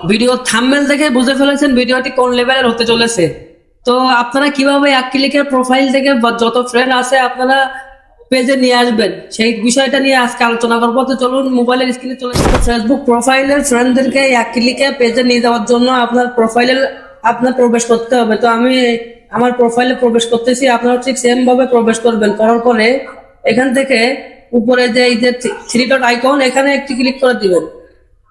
Video thumbnail দেখে বুঝে ফেলেছেন ভিডিওটি কোন লেভেলের হতে চলেছে। তো আপনারা কিভাবে এক ক্লিকের প্রোফাইল থেকে যত ফ্রেন্ড আছে আপনারা পেজে নিয়ে আসবেন সেই বিষয়টা নিয়ে আজকে আলোচনা করবো। তো চলুন মোবাইলের স্ক্রিনে চলে আসবে। ফেসবুক প্রোফাইলের ফ্রেন্ডদেরকে এক ক্লিকে পেজে নিয়ে যাওয়ার জন্য আপনার প্রোফাইলে আপনার প্রবেশ করতে হবে। তো আমি আমার প্রোফাইলে প্রবেশ করতেছি, আপনারা ঠিক সেম ভাবে প্রবেশ করবেন। করার পরে এখান থেকে উপরে যে এই যে থ্রি ডট আইকন এখানে একটি ক্লিক করে দিবেন।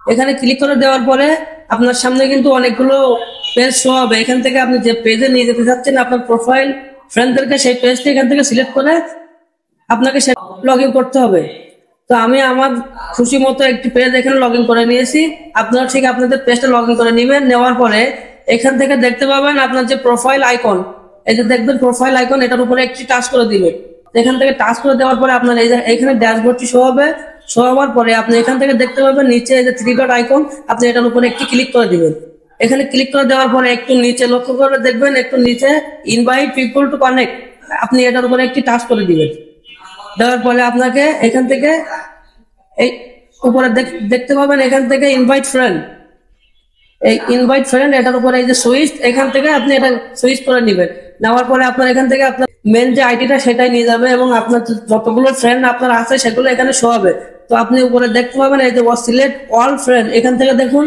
এখানে ক্লিক করে দেওয়ার পরে আপনার সামনে কিন্তু অনেকগুলো পেজ শো হবে। এখান থেকে আপনি যে পেজে নিয়ে যেতে চাচ্ছেন আপনার প্রোফাইল ফ্রেন্ডদেরকে, সেই পেজটি এখান থেকে সিলেক্ট করে আপনাকে লগ ইন করতে হবে। তো আমি আমার খুশি মতো একটি পেজ এখানে লগ ইন করে নিয়েছি। আপনারা ঠিক আপনাদের পেজটা লগ ইন করে নেবেন। নেওয়ার পরে এখান থেকে দেখতে পাবেন আপনার যে প্রোফাইল আইকন, এই যে দেখবেন প্রোফাইল আইকন, এটার উপরে একটি টাচ করে দিবেন। এখান থেকে টাচ করে দেওয়ার পরে আপনার এই যে এখানে ড্যাশবোর্ডটি শো হবে। শো হওয়ার পরে আপনি এখান থেকে দেখতে পাবেন নিচে এই যে থ্রি ডট আইকন, আপনি এটার উপরে একটি ক্লিক করে দিবেন। এখানে ক্লিক করে দেওয়ার পরে একটু নিচে লক্ষ্য করে দেখবেন, একটু নিচে ইনভাইট পিপল টু কানেক্ট, আপনি এটার উপরে একটি টাচ করে দিবেন। দেওয়ার পরে আপনাকে এখান থেকে এই উপরে দেখতে পাবেন এখান থেকে ইনভাইট ফ্রেন্ড, এই ইনভাইট ফ্রেন্ড এটার উপরে এই যে সুইচ, এখান থেকে আপনি এটা সুইচ করে নেবেন। নেওয়ার পরে আপনার এখান থেকে আপনার মেন যে আইডিটা সেটাই নিয়ে যাবে এবং আপনার যতগুলো ফ্রেন্ড আপনার আছে সেগুলো এখানে শো হবে। তো আপনি উপরে দেখতে পাবেন এই যে সিলেক্ট অল ফ্রেন্ড, এখান থেকে দেখুন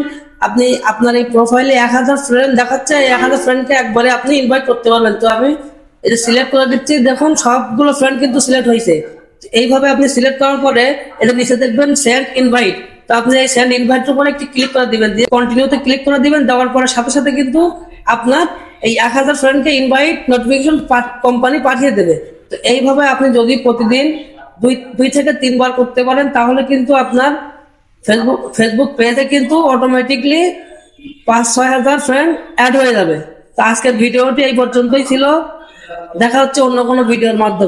আপনি আপনার এই প্রোফাইলে 1000 ফ্রেন্ড দেখাচ্ছে। এই 1000 ফ্রেন্ডকে একবারে আপনি ইনভাইট করতে পারবেন। তো আমি এই যে সিলেক্ট করে দিচ্ছি, দেখুন সবগুলো ফ্রেন্ড কিন্তু সিলেক্ট হয়েছে। এইভাবে আপনি সিলেক্ট করার পরে এটা নিচে দেখবেন সেন্ড ইনভাইট। তো আপনি এই সেন্ড ইনভাইটের উপরে একটি ক্লিক করে দিবেন, দিয়ে কন্টিনিউতে ক্লিক করে দিবেন। দেওয়ার পরে সাথে সাথে কিন্তু আপনার এই 1000 ফ্রেন্ডকে ইনভাইট নোটিফিকেশন কোম্পানি পাঠিয়ে দেবে। তো এইভাবে আপনি যদি প্রতিদিন দুই থেকে 3 বার করতে পারেন তাহলে কিন্তু আপনার ফেসবুক পেজে কিন্তু অটোমেটিকলি 5-6 হাজার ফ্রেন্ড অ্যাড হয়ে যাবে। তো আজকের ভিডিওটি এই পর্যন্তই ছিল। দেখা হচ্ছে অন্য কোনো ভিডিওর মাধ্যমে।